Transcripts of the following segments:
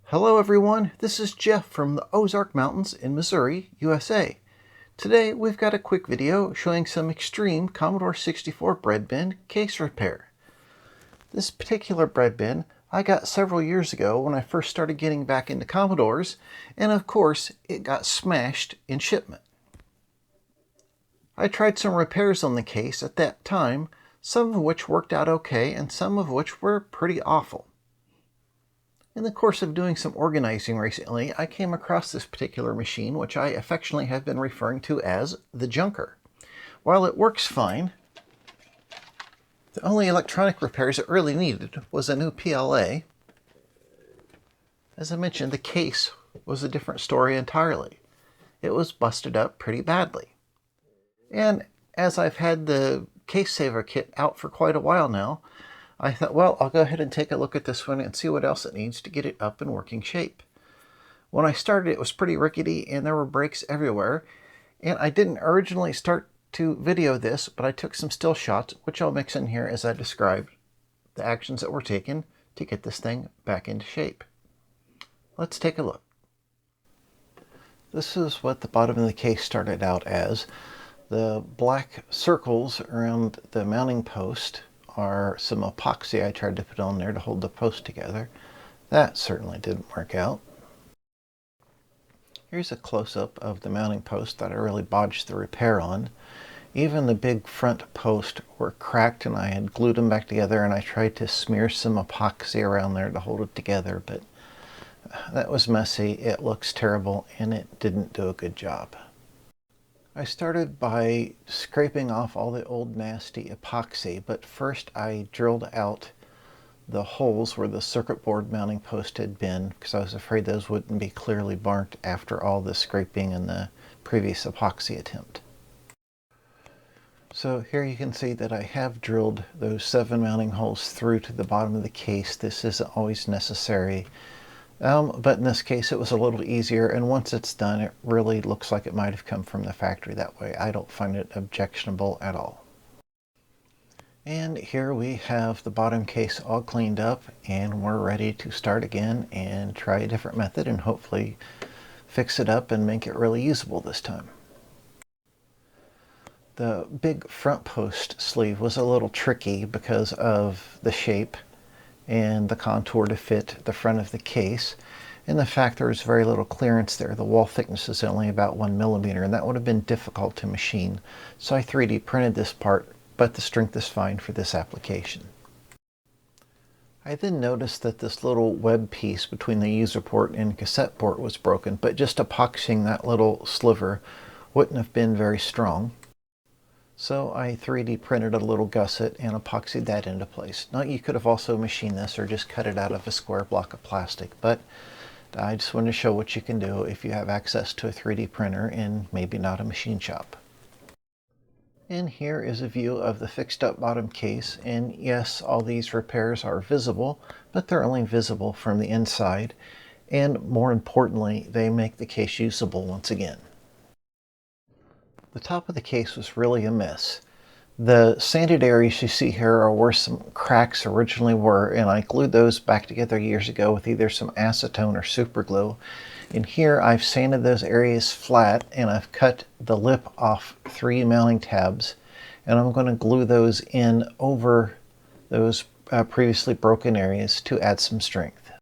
Hello everyone, this is Jeff from the Ozark Mountains in Missouri, USA. Today we've got a quick video showing some extreme Commodore 64 bread bin case repair. This particular bread bin I got several years ago when I first started getting back into Commodores, and of course it got smashed in shipment. I tried some repairs on the case at that time, some of which worked out okay and some of which were pretty awful. In the course of doing some organizing recently, I came across this particular machine, which I affectionately have been referring to as the Junker. While it works fine, the only electronic repairs it really needed was a new PLA. As I mentioned, the case was a different story entirely. It was busted up pretty badly. And as I've had the Case Saver kit out for quite a while now, I thought, well, I'll go ahead and take a look at this one and see what else it needs to get it up in working shape. When I started, it was pretty rickety and there were breaks everywhere. And I didn't originally start to video this, but I took some still shots, which I'll mix in here as I describe the actions that were taken to get this thing back into shape. Let's take a look. This is what the bottom of the case started out as. The black circles around the mounting post are some epoxy I tried to put on there to hold the post together. That certainly didn't work out. Here's a close-up of the mounting post that I really bodged the repair on. Even the big front posts were cracked and I had glued them back together, and I tried to smear some epoxy around there to hold it together, but that was messy, it looks terrible, and it didn't do a good job. I started by scraping off all the old nasty epoxy, but first I drilled out the holes where the circuit board mounting post had been, because I was afraid those wouldn't be clearly marked after all the scraping in the previous epoxy attempt. So here you can see that I have drilled those 7 mounting holes through to the bottom of the case. This isn't always necessary. But in this case it was a little easier, and once it's done it really looks like it might have come from the factory that way. I don't find it objectionable at all. And here we have the bottom case all cleaned up, and we're ready to start again and try a different method and hopefully fix it up and make it really usable this time. The big front post sleeve was a little tricky because of the shape and the contour to fit the front of the case, and the fact there was very little clearance there. The wall thickness is only about 1 millimeter, and that would have been difficult to machine. So I 3D printed this part, but the strength is fine for this application. I then noticed that this little web piece between the user port and cassette port was broken, but just epoxying that little sliver wouldn't have been very strong. So I 3D printed a little gusset and epoxied that into place. Now you could have also machined this or just cut it out of a square block of plastic, but I just wanted to show what you can do if you have access to a 3D printer and maybe not a machine shop. And here is a view of the fixed up bottom case, and yes, all these repairs are visible, but they're only visible from the inside, and more importantly, they make the case usable once again. The top of the case was really a mess. The sanded areas you see here are where some cracks originally were, and I glued those back together years ago with either some acetone or super glue. And here I've sanded those areas flat, and I've cut the lip off 3 mounting tabs, and I'm going to glue those in over those previously broken areas to add some strength.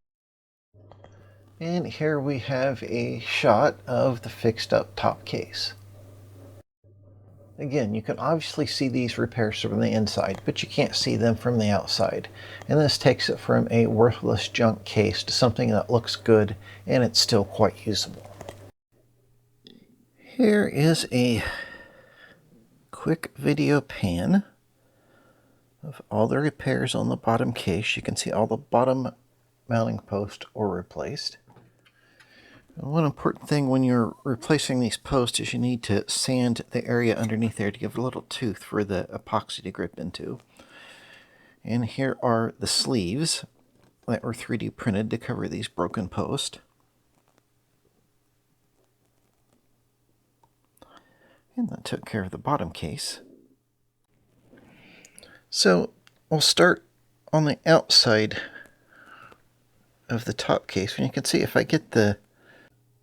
And here we have a shot of the fixed up top case. Again, you can obviously see these repairs from the inside, but you can't see them from the outside. And this takes it from a worthless junk case to something that looks good, and it's still quite usable. Here is a quick video pan of all the repairs on the bottom case. You can see all the bottom mounting posts were replaced. One important thing when you're replacing these posts is you need to sand the area underneath there to give a little tooth for the epoxy to grip into. And here are the sleeves that were 3D printed to cover these broken posts. And that took care of the bottom case. So we'll start on the outside of the top case. And you can see if I get the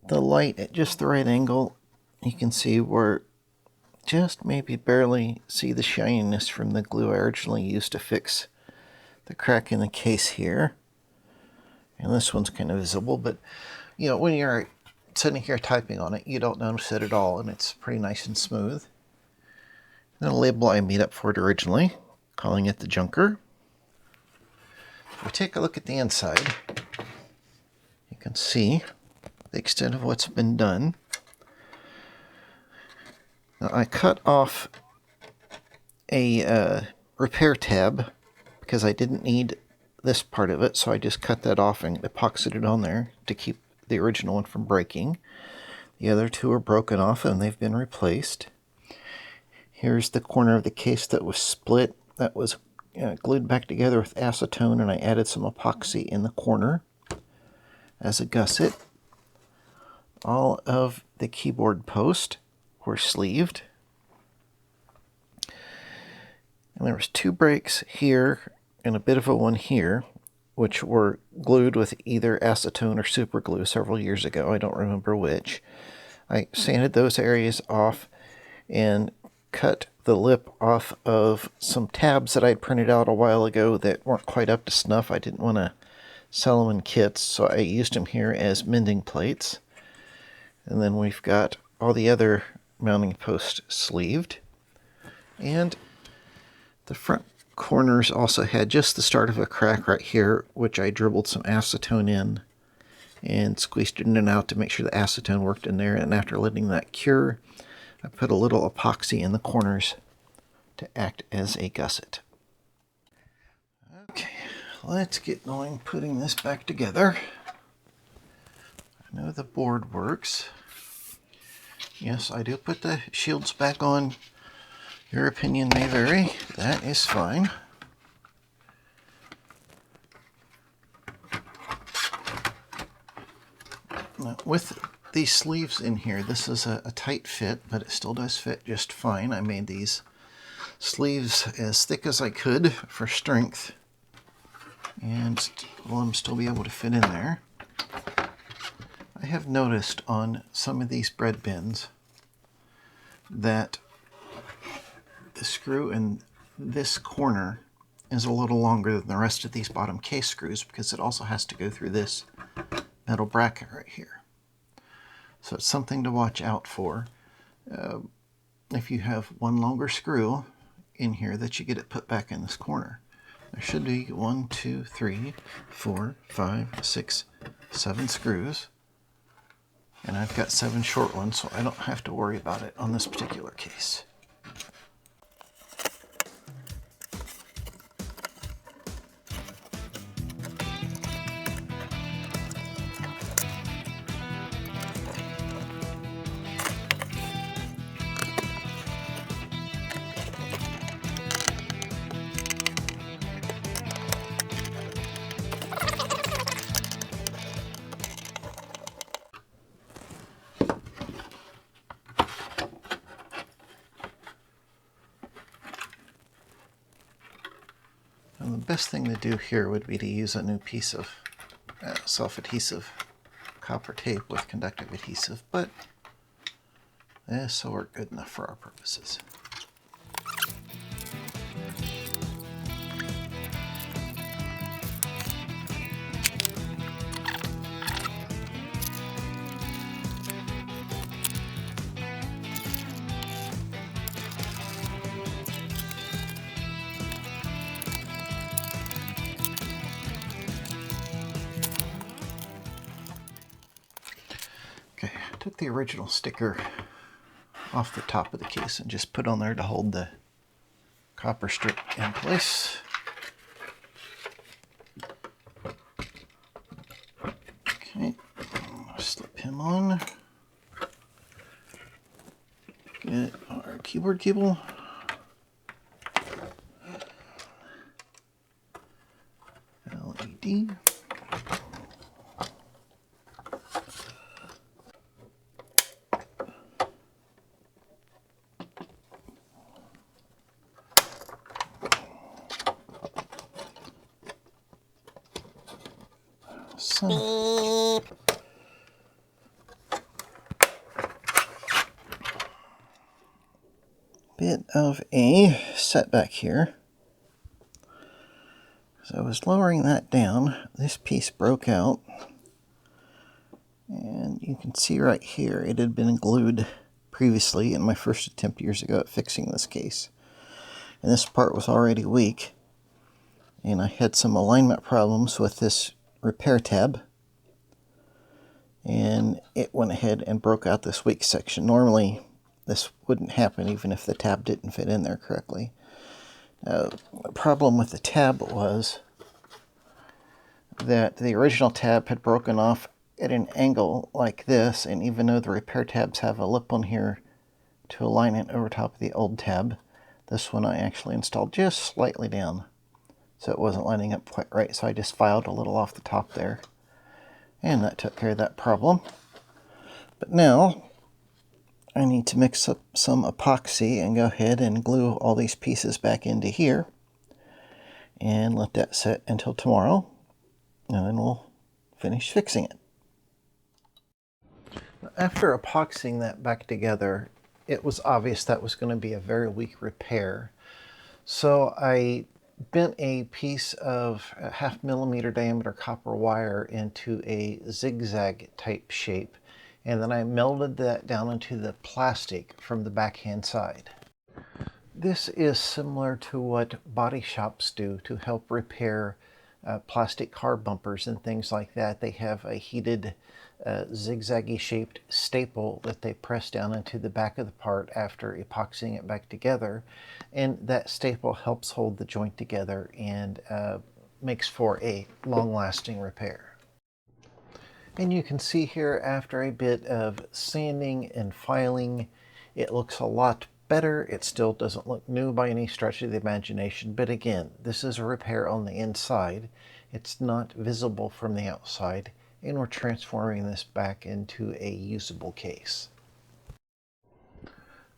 light at just the right angle, you can see where just maybe barely see the shininess from the glue I originally used to fix the crack in the case here. And this one's kind of visible, but you know, when you're sitting here typing on it, you don't notice it at all, and it's pretty nice and smooth. And the label I made up for it originally, calling it the Junker. If we take a look at the inside, you can see the extent of what's been done. Now, I cut off a repair tab because I didn't need this part of it, so I just cut that off and epoxied it on there to keep the original one from breaking. The other two are broken off and they've been replaced. Here's the corner of the case that was split. That was glued back together with acetone, and I added some epoxy in the corner as a gusset. All of the keyboard posts were sleeved. And there was 2 breaks here and a bit of a one here, which were glued with either acetone or super glue several years ago. I don't remember which. I sanded those areas off and cut the lip off of some tabs that I'd printed out a while ago that weren't quite up to snuff. I didn't want to sell them in kits, so I used them here as mending plates. And then we've got all the other mounting posts sleeved. And the front corners also had just the start of a crack right here, which I dribbled some acetone in and squeezed it in and out to make sure the acetone worked in there. And after letting that cure, I put a little epoxy in the corners to act as a gusset. Okay, let's get going putting this back together. I know the board works. Yes, I do put the shields back on. Your opinion may vary. That is fine. Now, with these sleeves in here, this is a tight fit, but it still does fit just fine. I made these sleeves as thick as I could for strength, and will them still be able to fit in there. I have noticed on some of these bread bins that the screw in this corner is a little longer than the rest of these bottom case screws because it also has to go through this metal bracket right here. So it's something to watch out for. If you have one longer screw in here, that you get it put back in this corner. There should be 1, 2, 3, 4, 5, 6, 7 screws. And I've got 7 short ones, so I don't have to worry about it on this particular case. And the best thing to do here would be to use a new piece of self-adhesive copper tape with conductive adhesive, but this will work good enough for our purposes. Okay, I took the original sticker off the top of the case and just put on there to hold the copper strip in place. Okay, slip him on. Get our keyboard cable. LED. some bit of a setback here. As I was lowering that down, this piece broke out, and you can see right here it had been glued previously in my first attempt years ago at fixing this case. And this part was already weak, and I had some alignment problems with this repair tab, and it went ahead and broke out this weak section. Normally this wouldn't happen even if the tab didn't fit in there correctly. The problem with the tab was that the original tab had broken off at an angle like this, and even though the repair tabs have a lip on here to align it over top of the old tab, this one I actually installed just slightly down, so it wasn't lining up quite right, so I just filed a little off the top there, and that took care of that problem. But now I need to mix up some epoxy and go ahead and glue all these pieces back into here and let that set until tomorrow, and then we'll finish fixing it. After epoxying that back together, it was obvious that was going to be a very weak repair. So I bent a piece of 1/2 millimeter diameter copper wire into a zigzag type shape, and then I melted that down into the plastic from the backhand side. This is similar to what body shops do to help repair plastic car bumpers and things like that. They have a heated zigzaggy shaped staple that they press down into the back of the part after epoxying it back together, and that staple helps hold the joint together and makes for a long-lasting repair. And you can see here, after a bit of sanding and filing, it looks a lot better. It still doesn't look new by any stretch of the imagination, but again, this is a repair on the inside. It's not visible from the outside, and we're transforming this back into a usable case.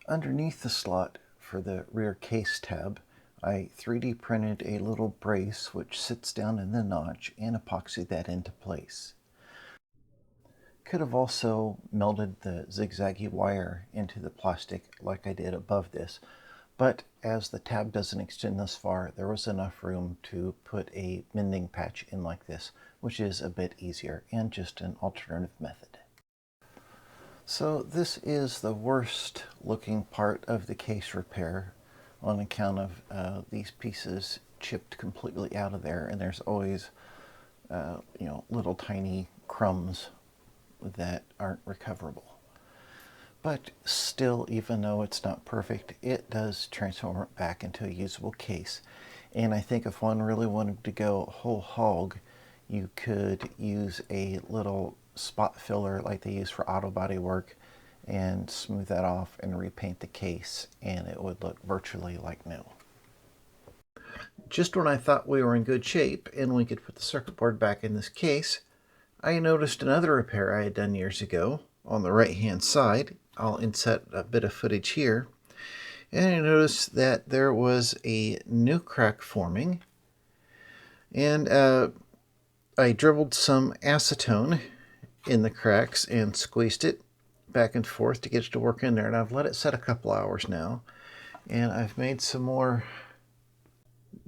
Underneath the slot for the rear case tab, I 3D printed a little brace which sits down in the notch and epoxied that into place. Could have also melted the zigzaggy wire into the plastic like I did above this, but as the tab doesn't extend this far, there was enough room to put a mending patch in like this, which is a bit easier and just an alternative method. So this is the worst looking part of the case repair on account of these pieces chipped completely out of there, and there's always little tiny crumbs that aren't recoverable. But still, even though it's not perfect, it does transform it back into a usable case. And I think if one really wanted to go whole hog, you could use a little spot filler like they use for auto body work and smooth that off and repaint the case, and it would look virtually like new. Just when I thought we were in good shape and we could put the circuit board back in this case, I noticed another repair I had done years ago on the right hand side. I'll insert a bit of footage here. And I noticed that there was a new crack forming, and I dribbled some acetone in the cracks and squeezed it back and forth to get it to work in there, and I've let it set a couple hours now, and I've made some more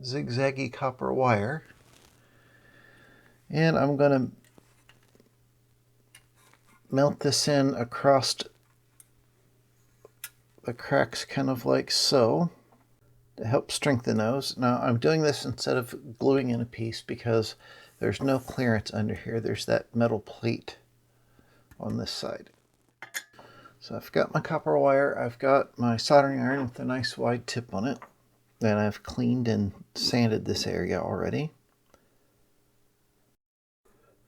zigzaggy copper wire, and I'm going to melt this in across the cracks kind of like so to help strengthen those. Now I'm doing this instead of gluing in a piece because there's no clearance under here. There's that metal plate on this side. So I've got my copper wire, I've got my soldering iron with a nice wide tip on it, and I've cleaned and sanded this area already.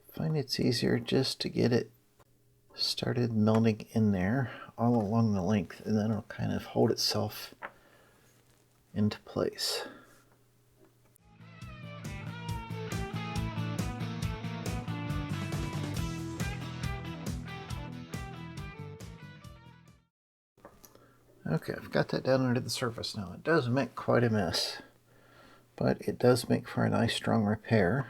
I find it's easier just to get it started melting in there all along the length, and then it'll kind of hold itself into place. Okay, I've got that down under the surface now. It does make quite a mess, but it does make for a nice strong repair.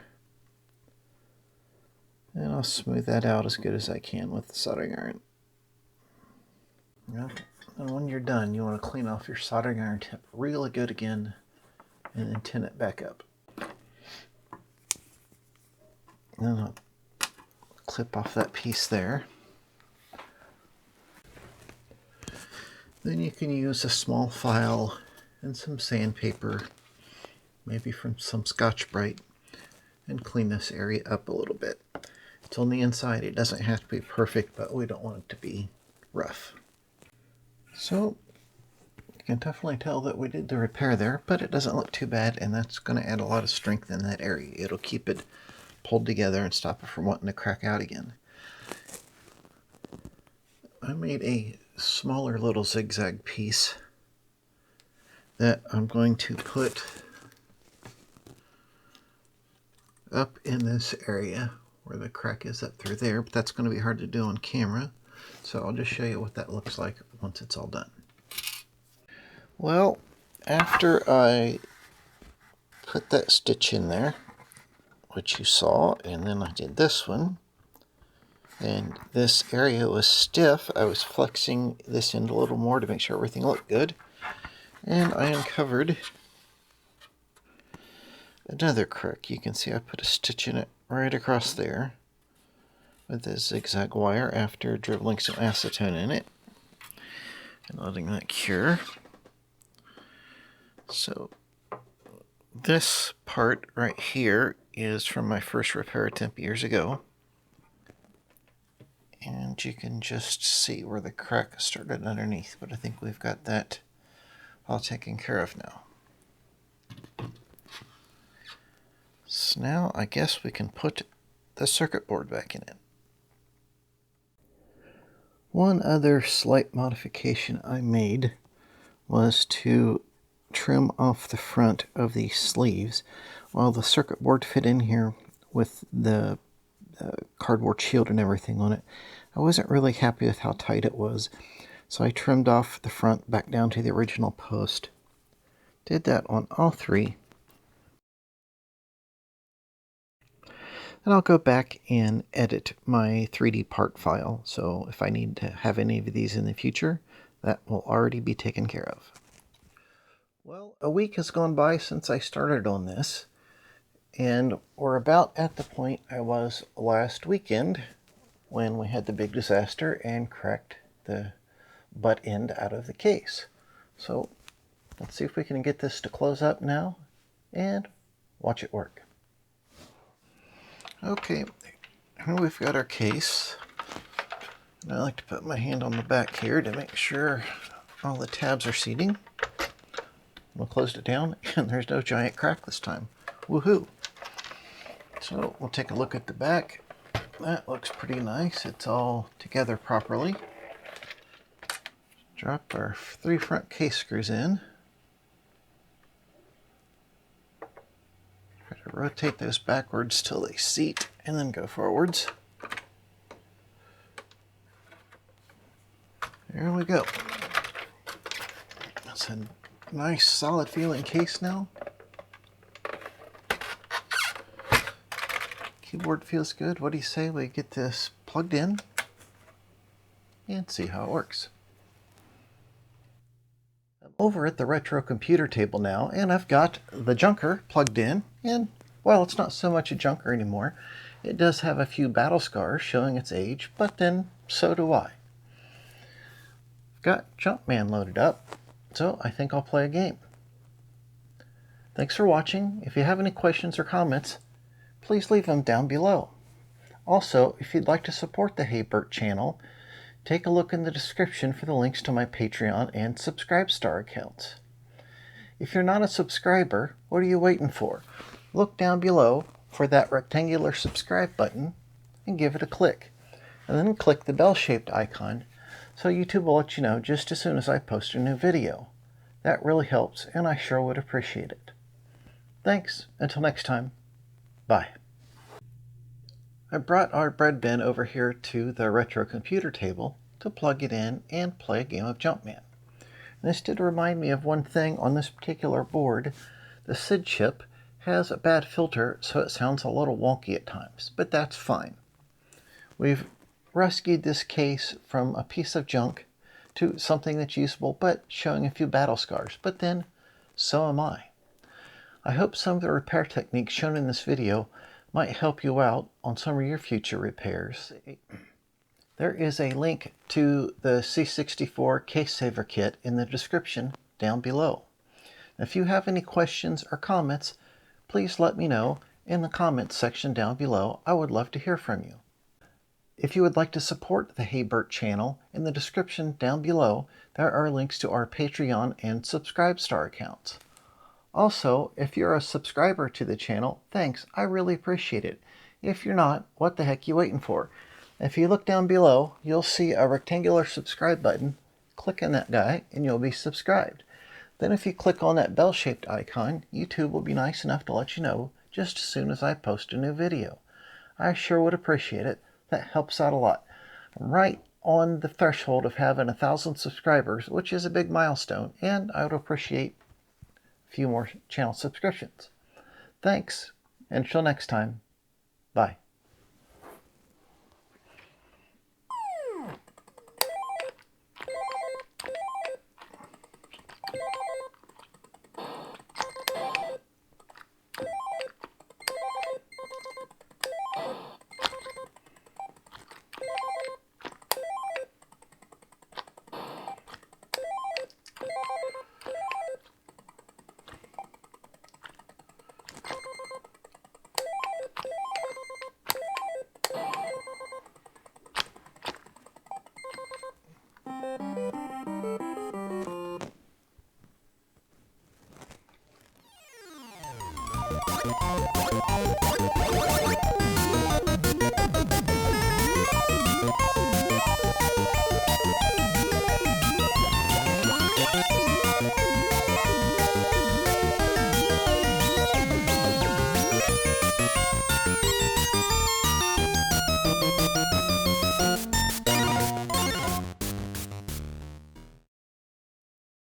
And I'll smooth that out as good as I can with the soldering iron. Yep. And when you're done, you want to clean off your soldering iron tip really good again and then tin it back up. And I'll clip off that piece there. Then you can use a small file and some sandpaper, maybe from some Scotch-Brite, and clean this area up a little bit. It's on the inside. It doesn't have to be perfect, but we don't want it to be rough. So you can definitely tell that we did the repair there, but it doesn't look too bad, and that's going to add a lot of strength in that area. It'll keep it pulled together and stop it from wanting to crack out again. I made a smaller little zigzag piece that I'm going to put up in this area where the crack is up through there, but that's going to be hard to do on camera, so I'll just show you what that looks like once it's all done. Well, after I put that stitch in there, which you saw, and then I did this one, and this area was stiff, I was flexing this in a little more to make sure everything looked good, and I uncovered another crack. You can see I put a stitch in it right across there with this zigzag wire after dribbling some acetone in it and letting that cure. So this part right here is from my first repair attempt years ago, and you can just see where the crack started underneath, but I think we've got that all taken care of now. So now I guess we can put the circuit board back in it. One other slight modification I made was to trim off the front of the sleeves. While the circuit board fit in here with the cardboard shield and everything on it, I wasn't really happy with how tight it was, so I trimmed off the front back down to the original post. Did that on all three. And I'll go back and edit my 3D part file, so if I need to have any of these in the future, that will already be taken care of. Well, a week has gone by since I started on this, and we're about at the point I was last weekend when we had the big disaster and cracked the butt end out of the case. So let's see if we can get this to close up now and watch it work. Okay, here we've got our case. And I like to put my hand on the back here to make sure all the tabs are seating. We'll close it down, and there's no giant crack this time. Woohoo! So we'll take a look at the back. That looks pretty nice. It's all together properly. Drop our 3 front case screws in. Try to rotate those backwards till they seat, and then go forwards. There we go. That's a nice solid feeling case now. Keyboard feels good. What do you say we get this plugged in and see how it works? I'm over at the retro computer table now, and I've got the junker plugged in, and well, it's not so much a junker anymore. It does have a few battle scars showing its age, but then so do I. I've got Jumpman loaded up, so I think I'll play a game. Thanks for watching. If you have any questions or comments, please leave them down below. Also, if you'd like to support the Hey Birt channel, take a look in the description for the links to my Patreon and Subscribestar accounts. If you're not a subscriber, what are you waiting for? Look down below for that rectangular subscribe button and give it a click. And then click the bell-shaped icon so YouTube will let you know just as soon as I post a new video. That really helps, and I sure would appreciate it. Thanks. Until next time. Bye. I brought our bread bin over here to the retro computer table to plug it in and play a game of Jumpman. This did remind me of one thing on this particular board. The SID chip has a bad filter, so it sounds a little wonky at times, but that's fine. We've rescued this case from a piece of junk to something that's usable, but showing a few battle scars. But then, so am I. I hope some of the repair techniques shown in this video might help you out on some of your future repairs. There is a link to the C64 Case Saver kit in the description down below. If you have any questions or comments, please let me know in the comments section down below. I would love to hear from you. If you would like to support the Hey Birt channel, in the description down below, there are links to our Patreon and Subscribestar accounts. Also, if you're a subscriber to the channel, thanks, I really appreciate it. If you're not, what the heck you waiting for? If you look down below, you'll see a rectangular subscribe button. Click on that guy and you'll be subscribed. Then if you click on that bell-shaped icon, YouTube will be nice enough to let you know just as soon as I post a new video. I sure would appreciate it. That helps out a lot. I'm right on the threshold of having 1,000 subscribers, which is a big milestone, and I would appreciate a few more channel subscriptions. Thanks, and until next time, bye.